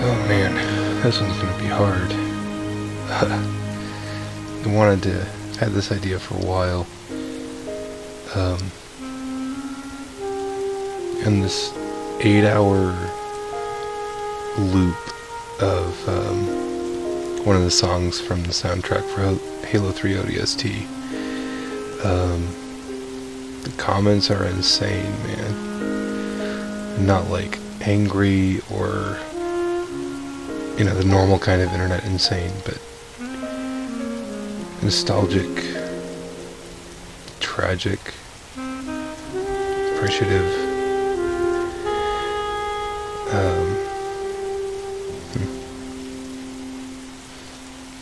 Oh man, this one's gonna be hard. I had this idea for a while. And this 8-hour loop of one of the songs from the soundtrack for Halo 3 ODST. The comments are insane, man. Not like angry or, the normal kind of internet insane, but nostalgic, tragic, appreciative.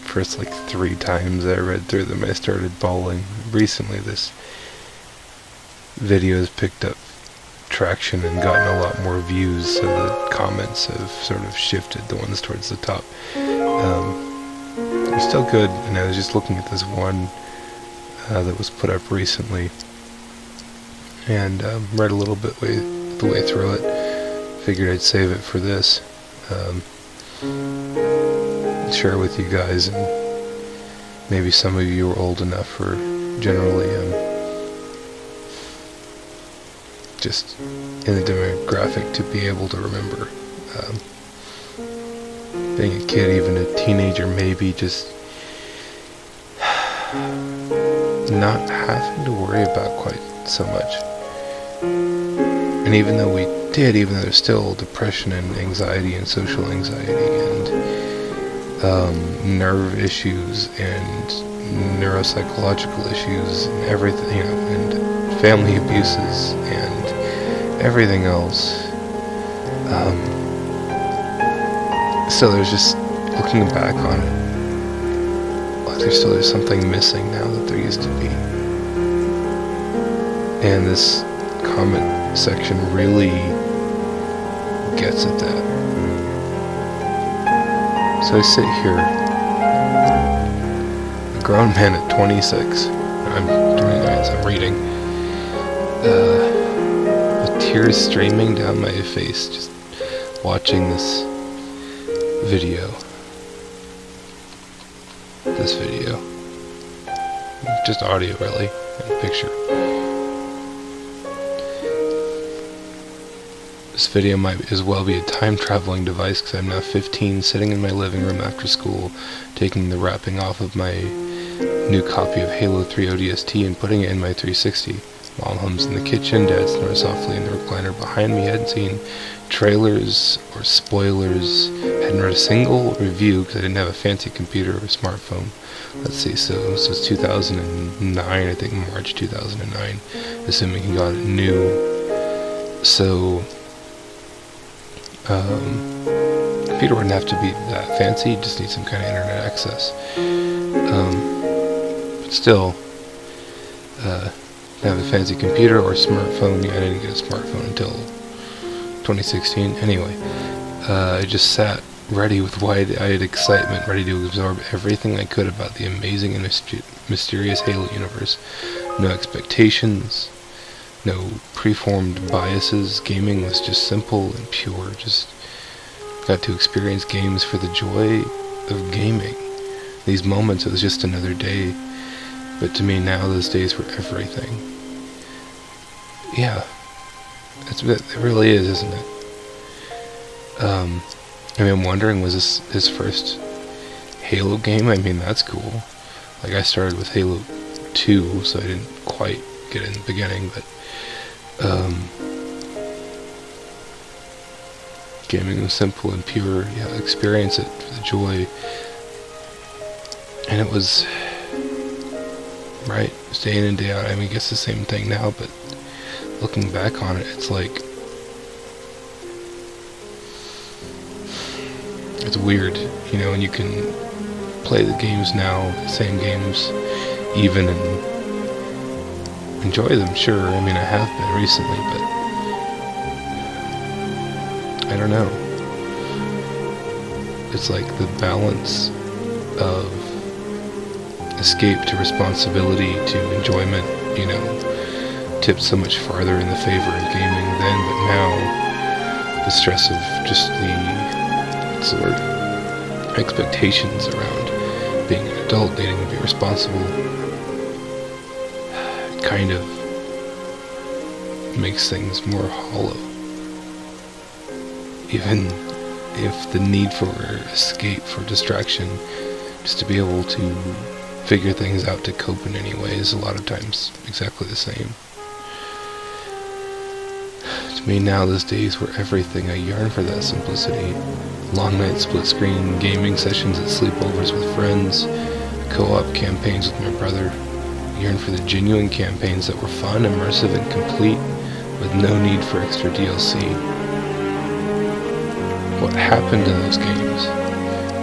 First 3 times I read through them, I started bawling. Recently this video has picked up traction and gotten a lot more views, so the comments have sort of shifted, the ones towards the top. They're still good, and I was just looking at this one that was put up recently, and read a little bit the way through it. Figured I'd save it for this, share with you guys, and maybe some of you are old enough or generally just in the demographic to be able to remember being a kid, even a teenager, maybe just not having to worry about quite so much. And even though there's still depression and anxiety and social anxiety and nerve issues and neuropsychological issues and everything, and family abuses and everything else. Still, there's just, looking back on it, there's something missing now that there used to be. And this comment section really gets at that. So I sit here, a grown man at 26, I'm 29, so I'm reading, with tears streaming down my face, just watching this video. Just audio, really, and a picture. This video might as well be a time-traveling device, because I'm now 15, sitting in my living room after school, taking the wrapping off of my new copy of Halo 3 ODST and putting it in my 360. Mom hums in the kitchen, Dad snores softly in the recliner behind me. Hadn't seen trailers or spoilers, hadn't read a single review because I didn't have a fancy computer or a smartphone. Let's see, so this was 2009, I think March 2009, assuming he got it new. So, computer wouldn't have to be that fancy, you just need some kind of internet access. But still, have a fancy computer or smartphone. I didn't get a smartphone until 2016. Anyway, I just sat ready with wide-eyed excitement, ready to absorb everything I could about the amazing and mysterious Halo universe. No expectations, no preformed biases. Gaming was just simple and pure. Just got to experience games for the joy of gaming. These moments, it was just another day. But to me now, those days were everything. Yeah, it really is, isn't it? I'm wondering, was this his first Halo game? That's cool. I started with Halo 2, so I didn't quite get it in the beginning, but gaming was simple and pure. Yeah, experience it for the joy. And it was, right, day in and day out. I guess the same thing now, but looking back on it, it's it's weird, and you can play the games now, the same games, even, and enjoy them, sure. I have been recently, but I don't know. It's like the balance of escape to responsibility to enjoyment, tipped so much farther in the favor of gaming then, but now the stress of just the what's the word? Expectations around being an adult, needing to be responsible. It kind of makes things more hollow. Even if the need for escape, for distraction, just to be able to figure things out to cope in any way is a lot of times exactly the same. To me now, those days were everything. I yearn for that simplicity. Long night split screen, gaming sessions at sleepovers with friends, co-op campaigns with my brother. I yearn for the genuine campaigns that were fun, immersive, and complete, with no need for extra DLC. What happened to those games?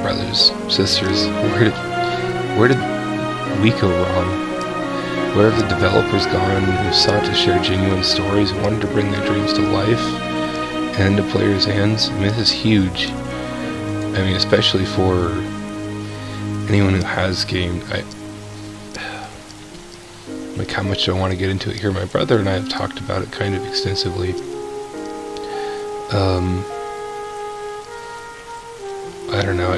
Brothers, sisters, where did we go wrong? Where have the developers gone who sought to share genuine stories, who wanted to bring their dreams to life and into players' hands? I mean, this is huge. I mean, especially for anyone who has gamed. Like, how much do I want to get into it here? My brother and I have talked about it kind of extensively. I don't know.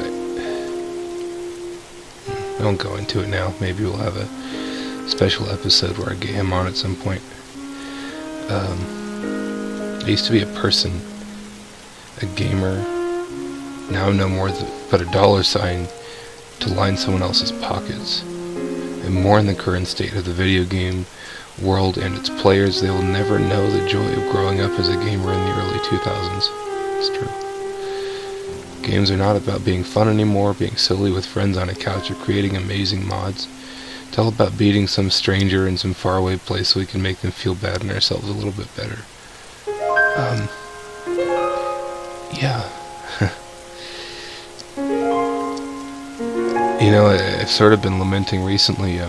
I won't go into it now. Maybe we'll have a special episode where I get him on at some point. I used to be a person, a gamer. Now I'm no more but a dollar sign to line someone else's pockets. And more in the current state of the video game world and its players, they will never know the joy of growing up as a gamer in the early 2000s. It's true. Games are not about being fun anymore, being silly with friends on a couch, or creating amazing mods. It's all about beating some stranger in some faraway place so we can make them feel bad and ourselves a little bit better. Yeah. You know, I've sort of been lamenting recently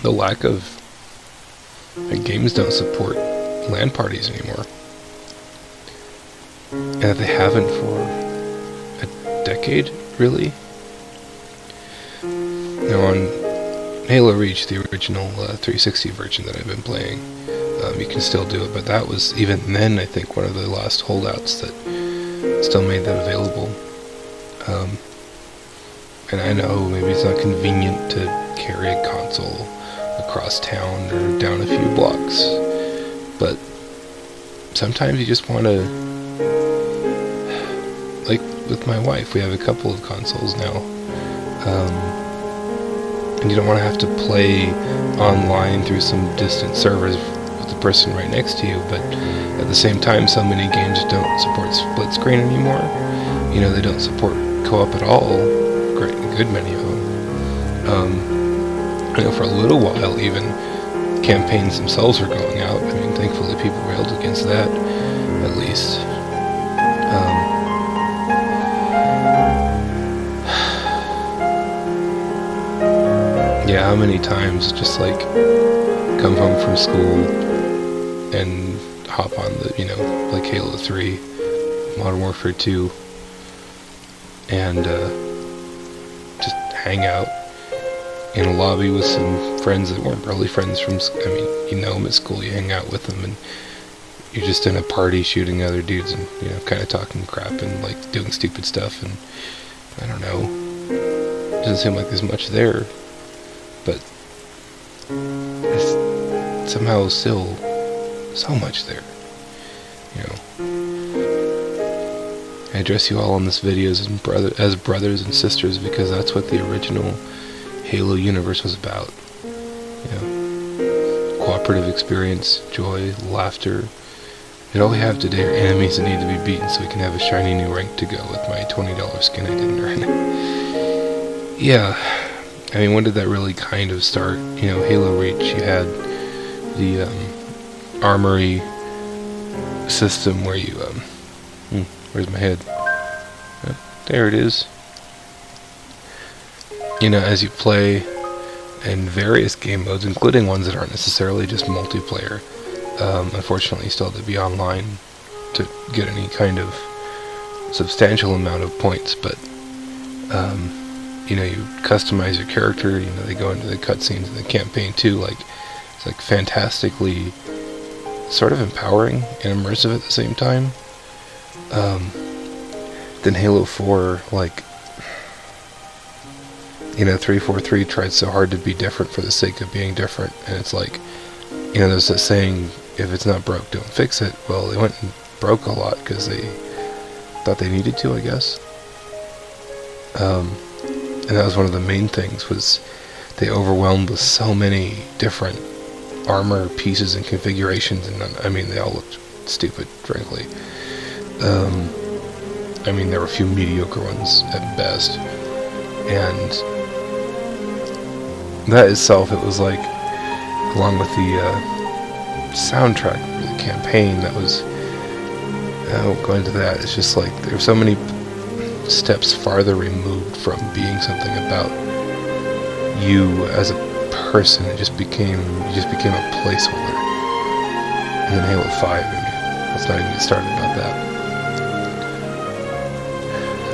the lack of games don't support LAN parties anymore. And that they haven't for a decade, really. Now on Halo Reach, the original 360 version that I've been playing, you can still do it, but that was, even then, I think, one of the last holdouts that still made that available. And I know maybe it's not convenient to carry a console across town or down a few blocks, but sometimes you just want to, like with my wife, we have a couple of consoles now, and you don't want to have to play online through some distant servers with the person right next to you, but at the same time, so many games don't support split screen anymore. You know, they don't support co-op at all, a good many of them. I know for a little while even, campaigns themselves were going out. I mean, thankfully people railed against that, at least. Yeah, how many times just like come home from school and hop on the, you know, like Halo 3, Modern Warfare 2, and just hang out in a lobby with some friends that weren't really friends from, I mean, you know them at school, you hang out with them, and you're just in a party shooting other dudes and, you know, kind of talking crap and, like, doing stupid stuff, and, I don't know, doesn't seem like there's much there, but it's somehow still so much there, you know. I address you all in this video as brothers and sisters because that's what the original Halo universe was about. You know, cooperative experience, joy, laughter. And all we have today are enemies that need to be beaten so we can have a shiny new rank to go with my $20 skin I didn't earn. Yeah, I mean, when did that really kind of start? You know, Halo Reach, you had the armory system where you, where's my head? There it is. You know, as you play in various game modes, including ones that aren't necessarily just multiplayer, unfortunately you still have to be online to get any kind of substantial amount of points, but you know, you customize your character, you know, they go into the cutscenes in the campaign too, like, it's like fantastically sort of empowering and immersive at the same time. Then Halo 4, like, 343 tried so hard to be different for the sake of being different, and it's like, there's that saying, if it's not broke, don't fix it. Well, they went and broke a lot because they thought they needed to, I guess. And that was one of the main things, was they overwhelmed with so many different armor pieces and configurations, and I mean, they all looked stupid, frankly. I mean, there were a few mediocre ones at best, and that itself, it was like, along with the soundtrack for the campaign, that was, I won't go into that, it's just like, there were so many steps farther removed from being something about you as a person. You just became a placeholder. And then Halo 5, I mean, let's not even get started about that.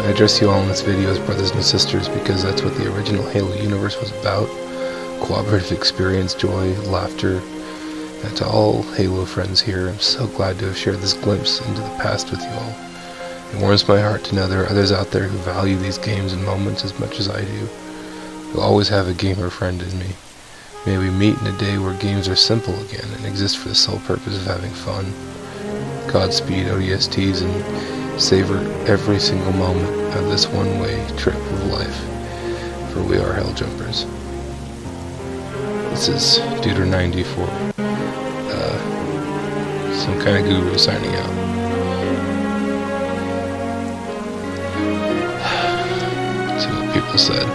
I address you all in this video as brothers and sisters because that's what the original Halo universe was about. Cooperative experience, joy, laughter. And to all Halo friends here, I'm so glad to have shared this glimpse into the past with you all. It warms my heart to know there are others out there who value these games and moments as much as I do. You'll always have a gamer friend in me. May we meet in a day where games are simple again and exist for the sole purpose of having fun. Godspeed, ODSTs, and savor every single moment of this one-way trip of life, for we are hell jumpers. This is Duder94, some kind of guru signing out. People said.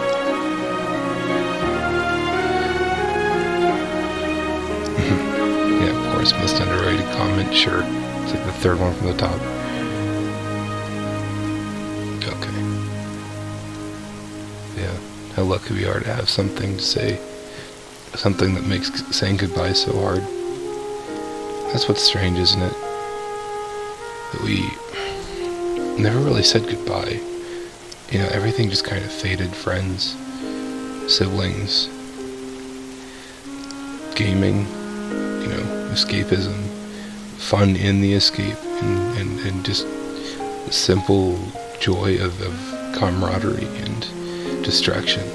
Yeah, of course, most underrated comment, sure. It's like the third one from the top. Okay. Yeah, how lucky we are to have something to say. Something that makes saying goodbye so hard. That's what's strange, isn't it? That we never really said goodbye. Everything just kind of faded. Friends, siblings, gaming, escapism, fun in the escape, and just the simple joy of camaraderie and distraction.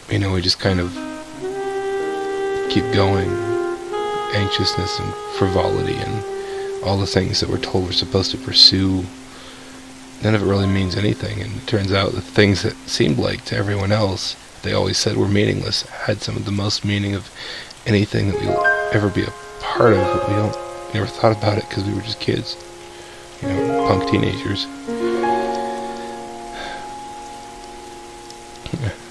We just kind of keep going. Anxiousness and frivolity and all the things that we're told we're supposed to pursue. None of it really means anything, and it turns out the things that seemed like to everyone else they always said were meaningless had some of the most meaning of anything that we'll ever be a part of, but we never thought about it because we were just kids, punk teenagers.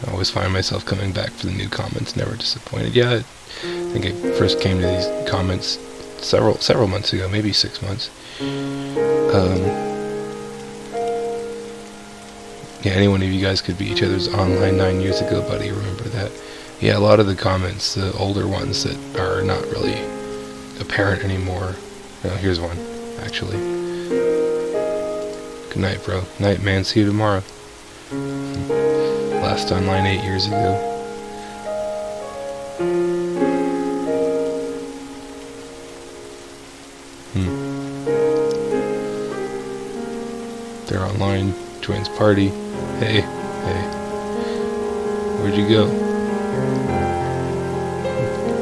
I always find myself coming back for the new comments, never disappointed. Yeah, I think I first came to these comments several months ago, maybe 6 months. Yeah, any one of you guys could be each other's online 9 years ago, buddy. Remember that? Yeah, a lot of the comments, the older ones that are not really apparent anymore. Here's one, actually. Good night, bro. Night, man. See you tomorrow. Last online 8 years ago. They're online. Joins party. Hey. Where'd you go?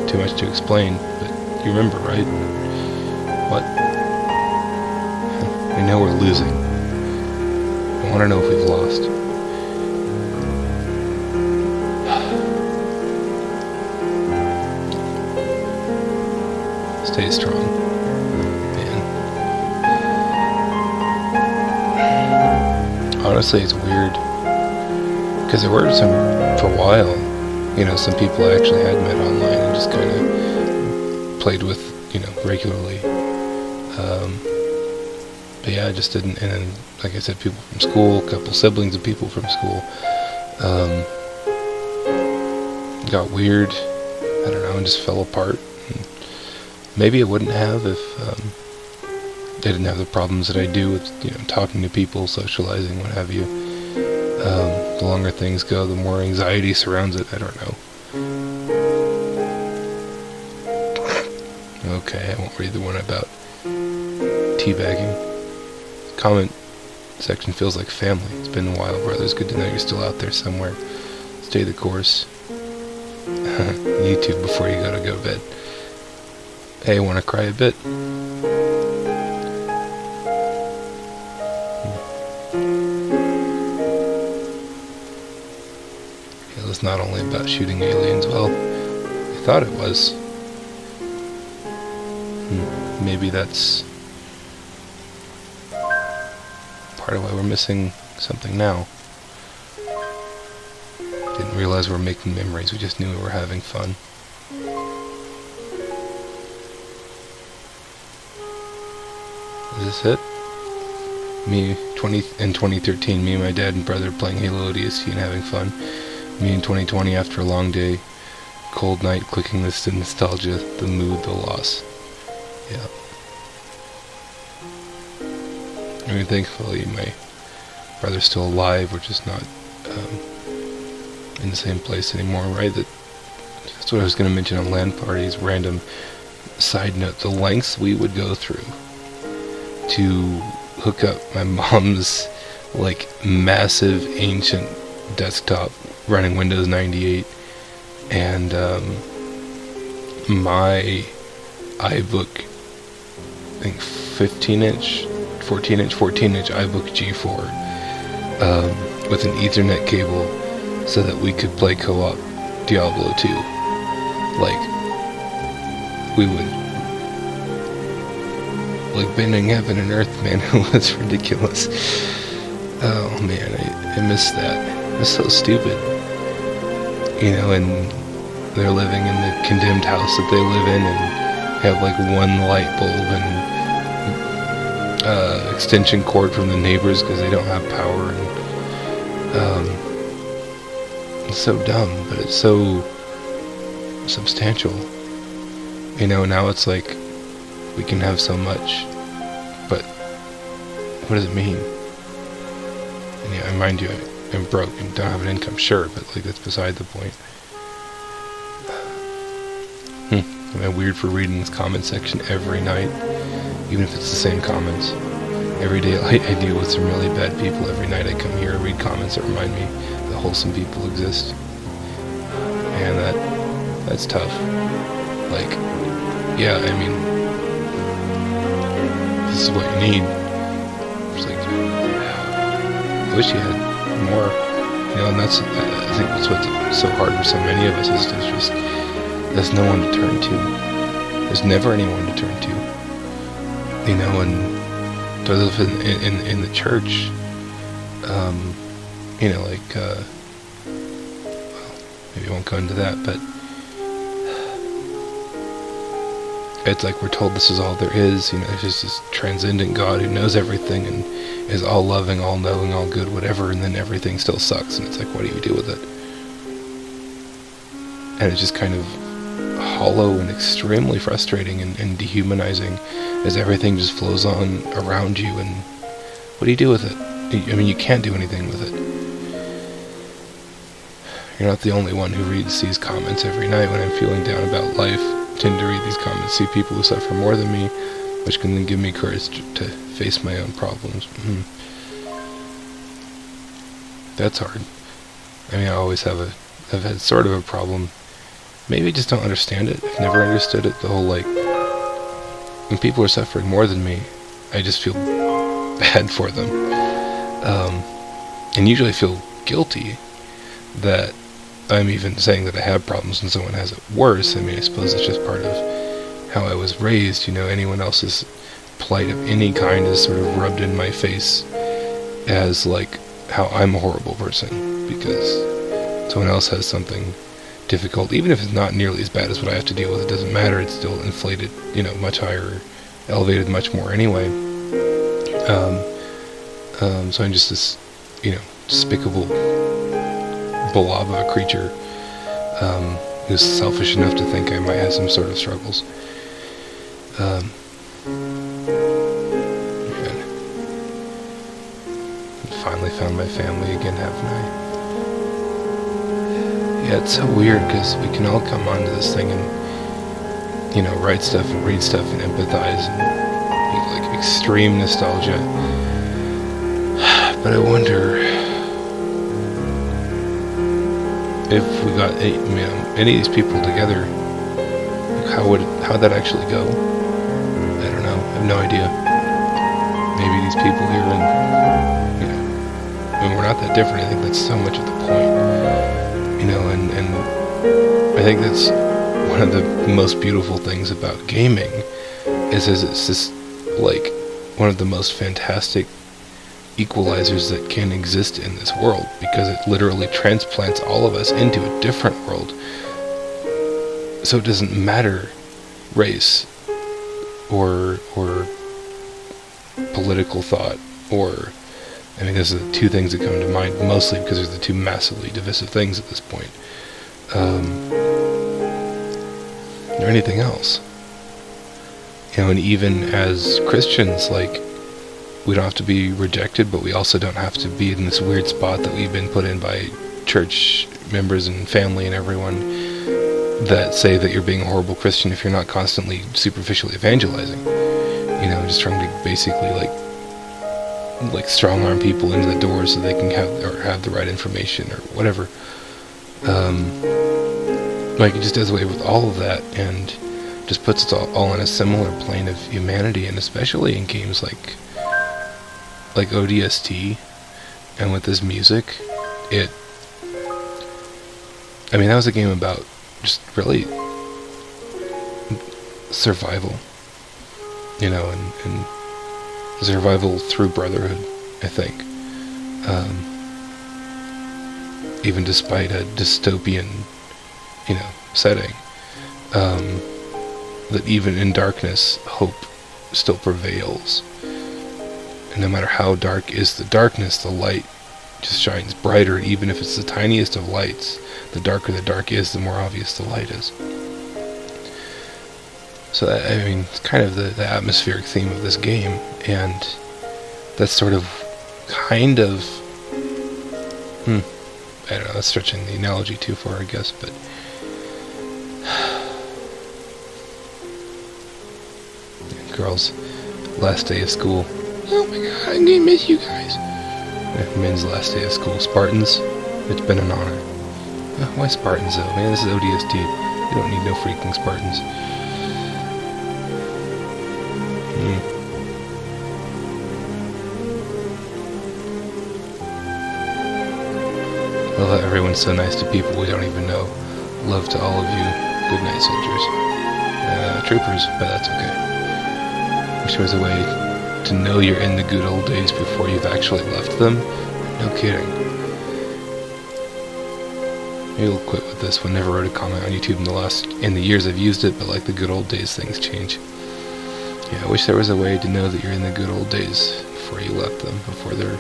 Too much to explain, but you remember, right? What? We know we're losing. I want to know if we've lost. Stay strong, man. Honestly, it's weird, because there were some, for a while, some people I actually had met online and just kind of played with, regularly. But yeah, I just didn't, and then, like I said, people from school, a couple siblings of people from school, got weird, I don't know, and just fell apart. And maybe it wouldn't have if I didn't have the problems that I do with, talking to people, socializing, what have you. The longer things go, the more anxiety surrounds it. I don't know. Okay, I won't read the one about teabagging. comment section feels like family. It's been a while, brothers. Good to know you're still out there somewhere. Stay the course. YouTube before you go to bed. Hey, want to cry a bit? Halo's not only about shooting aliens. Well, I thought it was. Maybe that's part of why we're missing something now. Didn't realize we were making memories, we just knew we were having fun. Is this it? In 2013, me and my dad and brother playing Halo ODST and having fun. Me in 2020 after a long day, cold night, clicking this to nostalgia, the mood, the loss. Yeah. I mean, thankfully my brother's still alive, we're just not in the same place anymore, right? That's what I was going to mention on LAN parties. Random side note, the lengths we would go through to hook up my mom's like massive ancient desktop running Windows 98 and my iBook, I think 14-inch iBook G4 with an Ethernet cable so that we could play co-op Diablo 2. Like, we would, like, bending heaven and earth, man. It was ridiculous. Oh man, I miss that. It's so stupid. You know, and they're living in the condemned house that they live in and have like one light bulb and extension cord from the neighbors because they don't have power. And it's so dumb, but it's so substantial. You know, now it's like we can have so much, but what does it mean? And yeah, mind you, I'm broke and don't have an income, sure, but like that's beside the point. Am I weird for reading this comment section every night, even if it's the same comments? Every day I deal with some really bad people. Every night I come here and read comments that remind me that wholesome people exist. And that's tough. Like, yeah, I mean, this is what you need. It's like, I wish you had more, you know, and I think that's what's so hard for so many of us is just, there's no one to turn to. There's never anyone to turn to. You know, and to live in the church, you know, like, well, maybe I won't go into that, but it's like we're told this is all there is, you know, it's just this transcendent God who knows everything and is all loving, all knowing, all good, whatever, and then everything still sucks, and it's like, what do you do with it? And it's just kind of hollow and extremely frustrating and dehumanizing as everything just flows on around you, and what do you do with it? I mean, you can't do anything with it. You're not the only one who reads these comments every night when I'm feeling down about life. I tend to read these comments, see people who suffer more than me, which can then give me courage to face my own problems. That's hard. I mean, I've had sort of a problem. Maybe I just don't understand it. I've never understood it. The whole, like, when people are suffering more than me, I just feel bad for them. And usually feel guilty that I'm even saying that I have problems and someone has it worse. I mean, I suppose it's just part of how I was raised. You know, anyone else's plight of any kind is sort of rubbed in my face as, like, how I'm a horrible person because someone else has something difficult, even if it's not nearly as bad as what I have to deal with. It doesn't matter. It's still inflated, you know, much higher, elevated much more anyway. So I'm just this, you know, despicable blob of a creature who's selfish enough to think I might have some sort of struggles. I finally found my family again, haven't I? Yeah, it's so weird because we can all come onto this thing and, you know, write stuff and read stuff and empathize and be like extreme nostalgia. But I wonder if we got any of these people together, how would that actually go? I don't know. I have no idea. Maybe these people here, and we're not that different. I think that's so much of the point, and I think that's one of the most beautiful things about gaming is it's just like one of the most fantastic equalizers that can exist in this world, because it literally transplants all of us into a different world. So it doesn't matter race or political thought, or those are the two things that come to mind mostly because they're the two massively divisive things at this point, or anything else. And even as Christians, like, we don't have to be rejected, but we also don't have to be in this weird spot that we've been put in by church members and family and everyone that say that you're being a horrible Christian if you're not constantly superficially evangelizing. Just trying to basically like strong arm people into the door so they can have the right information or whatever. Like, it just does away with all of that and just puts us all on a similar plane of humanity, and especially in games like ODST and with this music, that was a game about just really survival, and survival through brotherhood, I think. Even despite a dystopian, setting, that even in darkness, hope still prevails. And no matter how dark is the darkness, the light just shines brighter. Even if it's the tiniest of lights, the darker the dark is, the more obvious the light is. So it's kind of the atmospheric theme of this game, and that's sort of, I don't know, that's stretching the analogy too far, I guess, but girls, last day of school. Oh my god, I'm gonna miss you guys. Men's last day of school. Spartans, it's been an honor. Why Spartans though? Man, this is ODST. You don't need no freaking Spartans. I love how everyone's so nice to people we don't even know. Love to all of you. Good night, soldiers. Troopers, but that's okay. Wish there was a way to know you're in the good old days before you've actually left them. No kidding. Maybe I'll quit with this one. Never wrote a comment on YouTube in the years I've used it, but like the good old days, things change. Yeah, I wish there was a way to know that you're in the good old days before you left them, before they're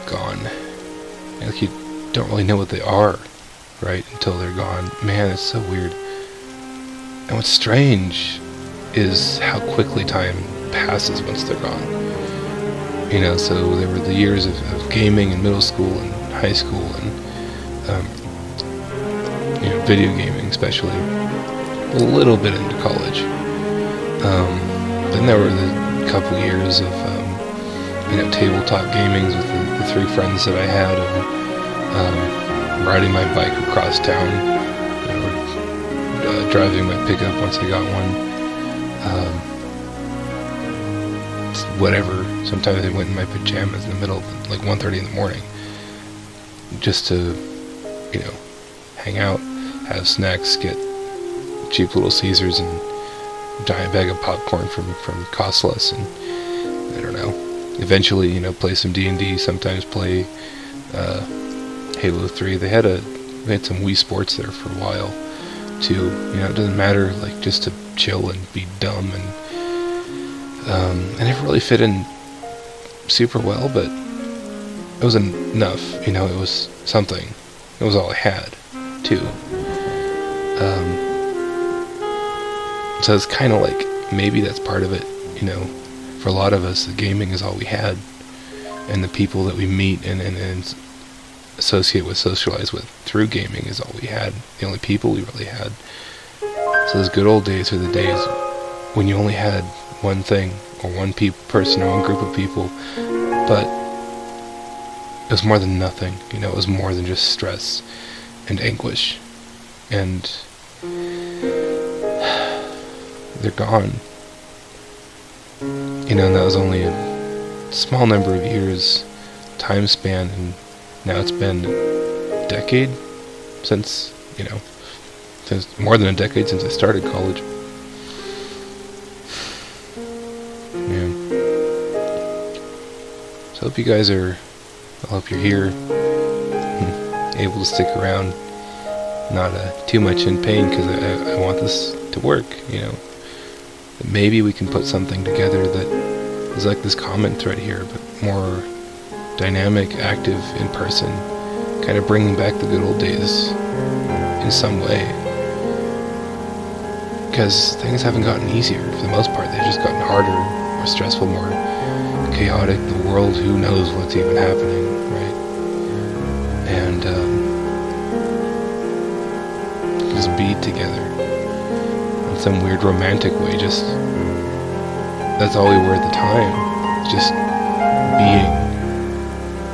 gone. Like, you don't really know what they are, right, until they're gone. Man, it's so weird. And what's strange is how quickly time passes once they're gone. So there were the years of gaming in middle school and high school, and video gaming especially, a little bit into college. Then there were the couple years of tabletop gamings with the three friends that I had, of riding my bike across town, or driving my pickup once I got one. Whatever. Sometimes I went in my pajamas in the middle of 1:30 in the morning, just to hang out, have snacks, get cheap Little Caesars and a giant bag of popcorn from Costless, and I don't know. Eventually, play some D&D. Sometimes play Halo 3. They had some Wii Sports there for a while too. It doesn't matter, just to chill and be dumb, and I never really fit in super well, but it was enough. It was something. It was all I had too. So it's kind of like, maybe that's part of it. For a lot of us, the gaming is all we had, and the people that we meet and associate with, socialize with through gaming is all we had. The only people we really had. So those good old days are the days when you only had one thing, or one person, or one group of people, but it was more than nothing. You know, it was more than just stress and anguish. And they're gone. You know, and that was only a small number of years time span, and now it's been a decade since, you know, since more than a decade since I started college. Yeah. So I hope you guys are, I hope you're here, able to stick around, not too much in pain, because I want this to work, you know. Maybe we can put something together that is like this comment thread here, but more dynamic, active, in person, kind of bringing back the good old days in some way. Because things haven't gotten easier for the most part. They've just gotten harder, more stressful, more chaotic. The world, who knows what's even happening, right? And just be together in some weird romantic way. Just, that's all we were at the time. Just being,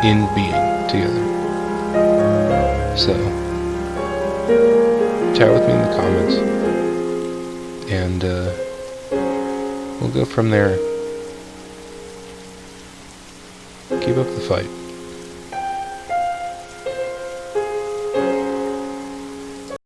in being together. So chat with me in the comments, and we'll go from there. Keep up the fight.